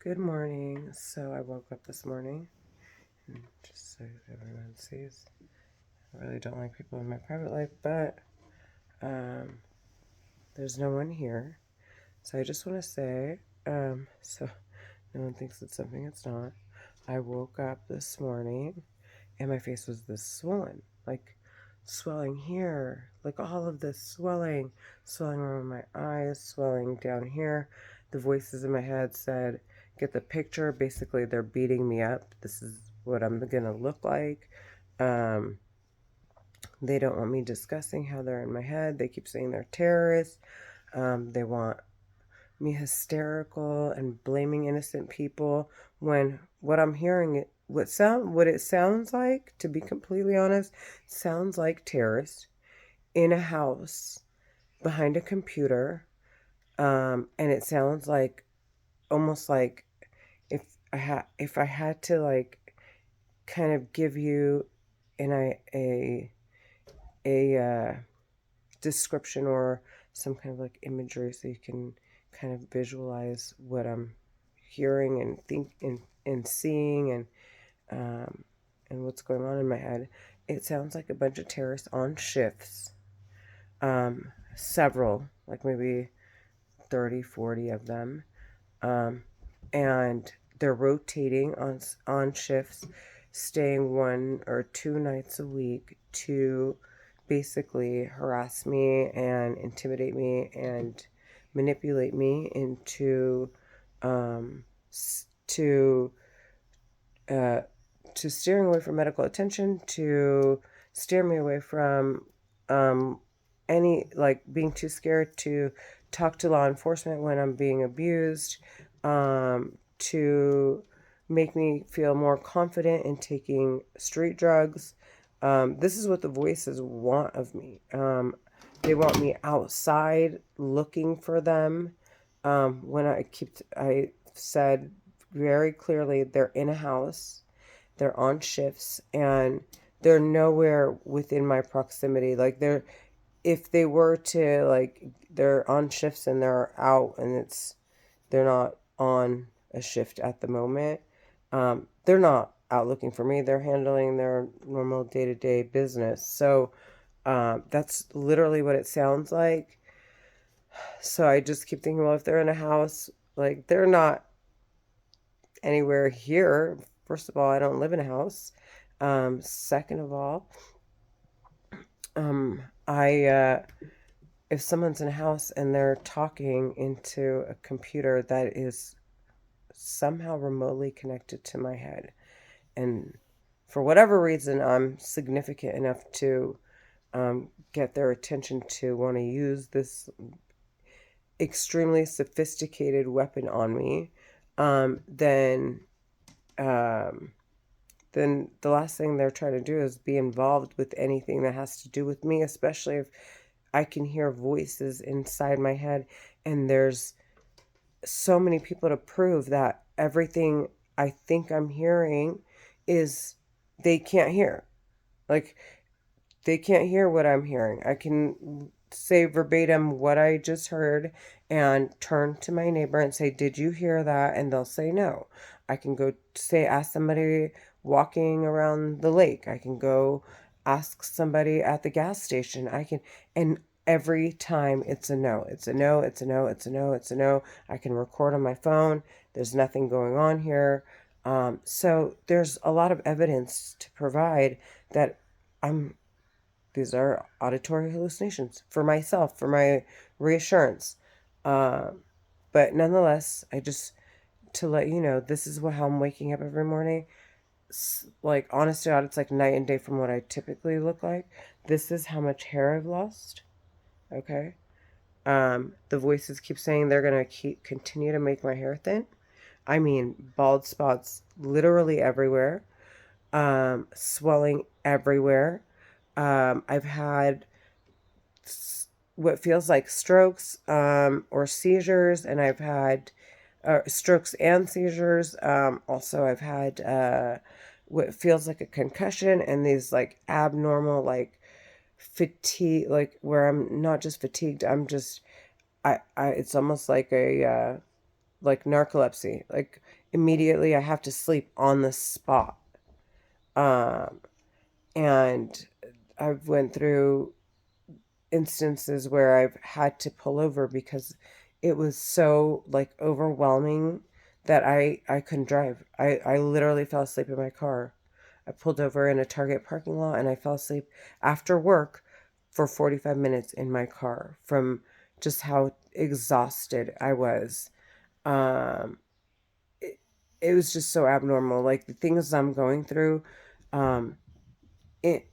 Good morning. So I woke up this morning, and just so everyone sees, I really don't like people in my private life, but um, there's no one here. So I just want to say, so no one thinks it's something it's not. I woke up this morning, and my face was this swollen, like swelling here, like all of this swelling around my eyes, swelling down here. The voices in my head said, "Get the picture." Basically, they're beating me up. This is what I'm gonna look like. Um, they don't want me discussing how they're in my head. They keep saying they're terrorists. They want me hysterical and blaming innocent people when what I'm hearing, what it sounds like, to be completely honest, sounds like terrorists in a house behind a computer. And it sounds like, almost like, if I had to, like, kind of give you an a description or some kind of like imagery so you can kind of visualize what I'm hearing and think and seeing and what's going on in my head. It sounds like a bunch of terrorists on shifts, several, like maybe 30, 40 of them, um, and they're rotating on shifts, staying 1 or 2 nights a week to basically harass me and intimidate me and manipulate me into um, to uh, to steering away from medical attention, to steer me away from um, any, like, being too scared to talk to law enforcement when I'm being abused, to make me feel more confident in taking street drugs. This is what the voices want of me. They want me outside looking for them. When I said very clearly they're in a house, they're on shifts, and they're nowhere within my proximity. Like, if they were to, like, they're on shifts and they're out, and they're not on a shift at the moment. They're not out looking for me. They're handling their normal day to day business. So that's literally what it sounds like. So I just keep thinking, well, if they're in a house, like, they're not anywhere here. First of all, I don't live in a house. Second of all, I if someone's in a house and they're talking into a computer that is somehow remotely connected to my head, and for whatever reason I'm significant enough to get their attention to want to use this extremely sophisticated weapon on me, um, then um, then the last thing they're trying to do is be involved with anything that has to do with me, especially if I can hear voices inside my head and there's so many people to prove that everything I think I'm hearing is they can't hear. Like, they can't hear what I'm hearing. I can say verbatim what I just heard and turn to my neighbor and say, "Did you hear that?" And they'll say no. I can go ask somebody walking around the lake. I can go ask somebody at the gas station. And every time it's a no. It's a no, it's a no, it's a no, it's a no. I can record on my phone. There's nothing going on here. So there's a lot of evidence to provide that I'm these are auditory hallucinations for myself, for my reassurance. Uh, but nonetheless, I just, to let you know, this is how I'm waking up every morning. Like, honest to God, it's like night and day from what I typically look like. This is how much hair I've lost. Okay. The voices keep saying they're gonna continue to make my hair thin. I mean, bald spots literally everywhere. Swelling everywhere. I've had what feels like strokes, or seizures, and I've had strokes and seizures. Also, I've had what feels like a concussion and these, like, abnormal, like, fatigue, like, where I'm not just fatigued, I'm just, it's almost like a like narcolepsy. Like immediately I have to sleep on the spot. Um, and I've went through instances where I've had to pull over because it was so like overwhelming that I couldn't drive. I literally fell asleep in my car. I pulled over in a Target parking lot and I fell asleep after work for 45 minutes in my car from just how exhausted I was. Um, it, it was just so abnormal. Like the things I'm going through, um, it,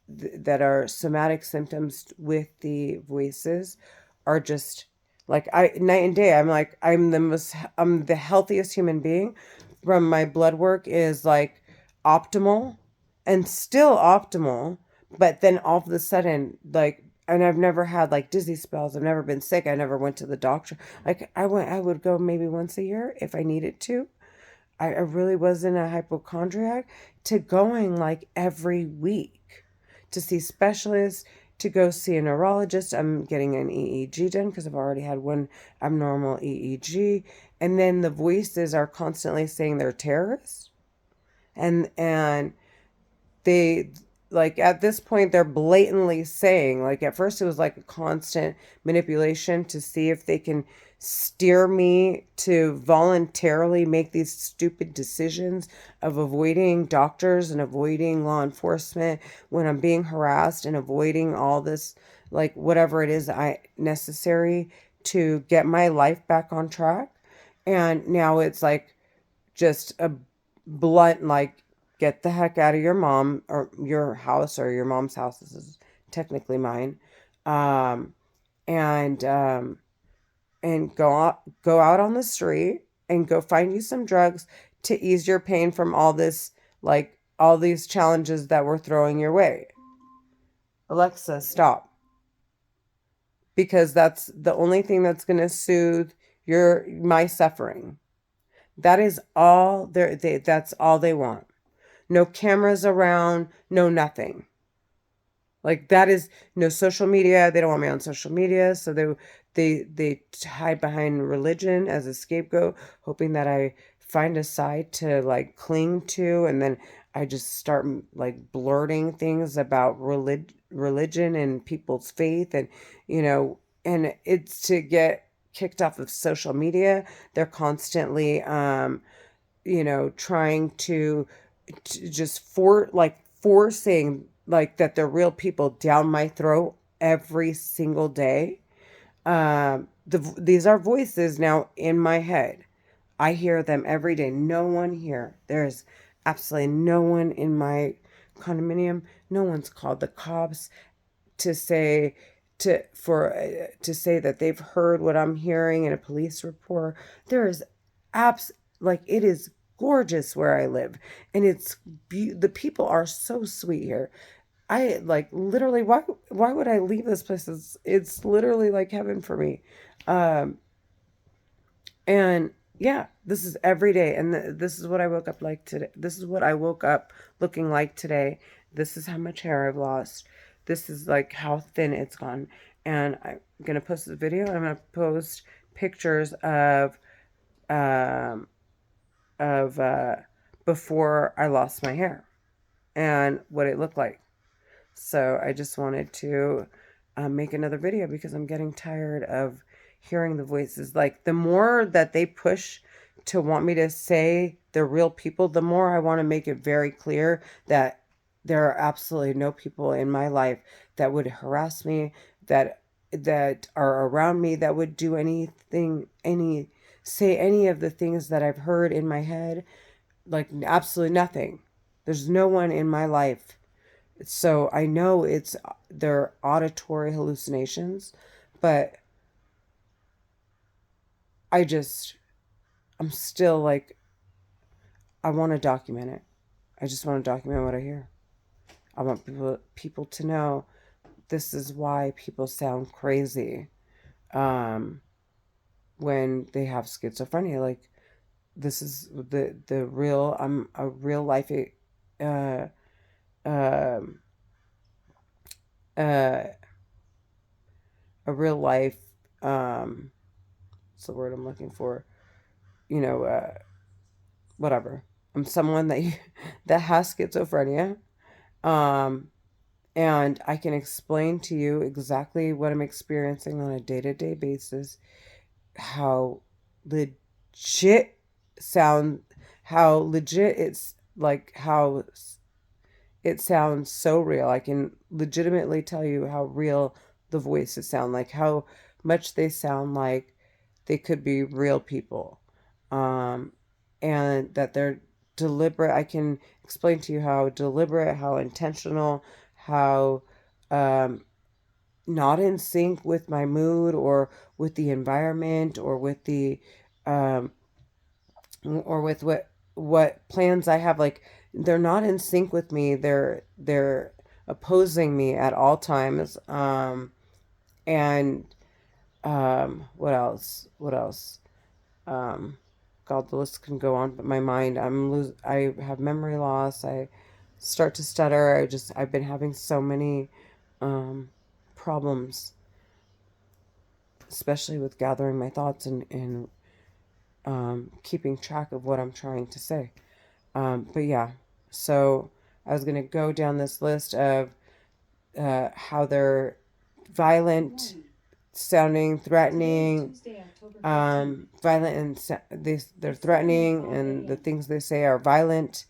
that are somatic symptoms with the voices are just like I night and day. I'm like I'm the healthiest human being. From my blood work is like optimal and still optimal, but then all of a sudden like and I've never had like dizzy spells. I've never been sick. I never went to the doctor. Like I would go maybe once a year if I needed to. I really wasn't a hypochondriac to going like every week to see specialists, to go see a neurologist. I'm getting an EEG done because I've already had one abnormal EEG. And then the voices are constantly saying they're terrorists. And they like at this point they're blatantly saying like at first it was like a constant manipulation to see if they can steer me to voluntarily make these stupid decisions of avoiding doctors and avoiding law enforcement when I'm being harassed and avoiding all this like whatever it is I necessary to get my life back on track. And now it's like just a blunt like get the heck out of your mom or your house or your mom's house. This is technically mine. Um, and go out on the street and go find you some drugs to ease your pain from all this like all these challenges that we're throwing your way. Alexa, stop. Because that's the only thing that's going to soothe your my suffering. That is all that's all they want. No cameras around, no nothing. Like that is no social media. They don't want me on social media, so they hide behind religion as a scapegoat, hoping that I find a side to like cling to, and then I just start like blurting things about religion and people's faith, and you know, and it's to get kicked off of social media. They're constantly, trying to just forcing like that they're real people down my throat every single day. These are voices now in my head. I hear them every day. No one here. There's absolutely no one in my condominium. No one's called the cops to say to say that they've heard what I'm hearing in a police report. There is abs like it is gorgeous where I live, and the people are so sweet here. I like literally why would I leave this place? It's literally like heaven for me. Um and yeah, this is every day and this is what I woke up like today. This is what I woke up looking like today. This is how much hair I've lost. This is like how thin it's gone. And I'm going to post the video. I'm going to post pictures um of before I lost my hair and what it looked like. So I just wanted to make another video because I'm getting tired of hearing the voices. Like the more that they push to want me to say they're real people, the more I want to make it very clear that there are absolutely no people in my life that would harass me, that are around me, that would do anything, say any of the things that I've heard in my head. Like absolutely nothing. There's no one in my life, so I know it's their auditory hallucinations, but I just, I'm still like, I want to document it. I just want to document what I hear. I want people to know this is why people sound crazy um, when they have schizophrenia. Like this is the real. I'm a real life uh, um, uh, a real life. What's the word I'm looking for? you know, whatever. I'm someone that that has schizophrenia. Um, and I can explain to you exactly what I'm experiencing on a day-to-day basis, how legit sound, how legit it's like, how it sounds so real. I can legitimately tell you how real the voices sound, like how much they sound like they could be real people. Um, and that they're deliberate. I can explain to you how deliberate, how intentional, how um, not in sync with my mood or with the environment or with the um, or with what plans I have. Like, they're not in sync with me. They're opposing me at all times. And what else? What else? Um, God, the list can go on. But my mind, I have memory loss. I start to stutter. I've been having so many um, problems, especially with gathering my thoughts and keeping track of what I'm trying to say. But yeah, so I was going to go down this list of how they're violent, sounding, threatening, violent, and they're threatening, and the things they say are violent.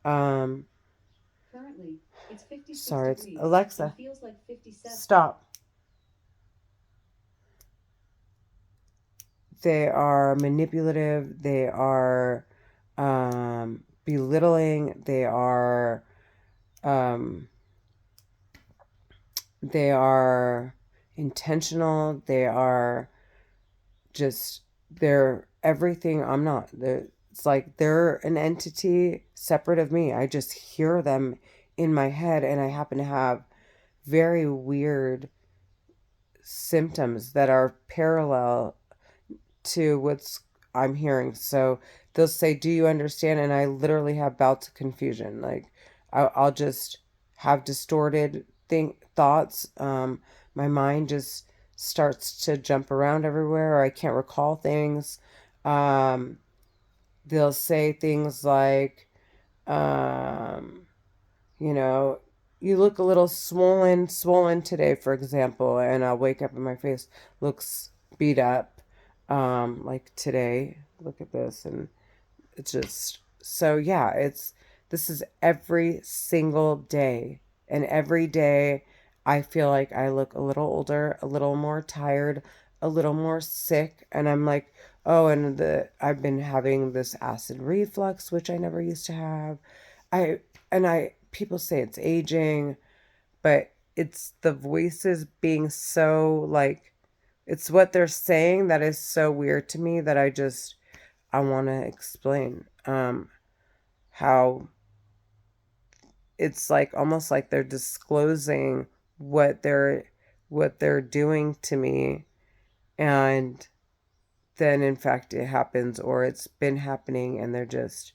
Um, Sorry, it's Alexa. Stop. They are manipulative. They are belittling. Um, they are intentional. They are just, they're everything I'm not. It's like they're an entity separate of me. I just hear them in my head, and I happen to have very weird symptoms that are parallel to what's I'm hearing. So they'll say, "Do you understand?" And I literally have bouts of confusion. Like, I'll just have distorted thoughts. My mind just starts to jump around everywhere, or I can't recall things. Um, they'll say things like, um, you know, "You look a little swollen today," for example, and I'll wake up and my face looks beat up. Like today, look at this, and it's just, so yeah, this is every single day, and every day I feel like I look a little older, a little more tired, a little more sick, and I'm like, oh, and the I've been having this acid reflux, which I never used to have. I and I People say it's aging, but it's the voices being so like, it's what they're saying that is so weird to me that I want to explain how it's like almost like they're disclosing what they're doing to me, and then in fact it happens, or it's been happening, and they're just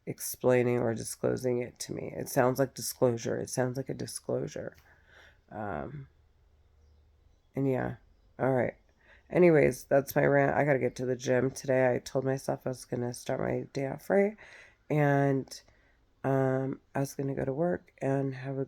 explaining or disclosing it to me. It sounds like disclosure. It sounds like a disclosure. Um, and yeah, all right. Anyways, that's my rant. I gotta get to the gym today. I told myself I was gonna start my day off right, and I was gonna go to work and have a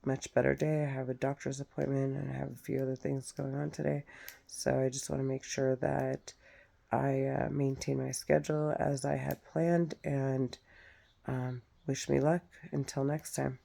much better day. I have a doctor's appointment and I have a few other things going on today, so I just want to make sure that I maintain my schedule as I had planned, and wish me luck until next time.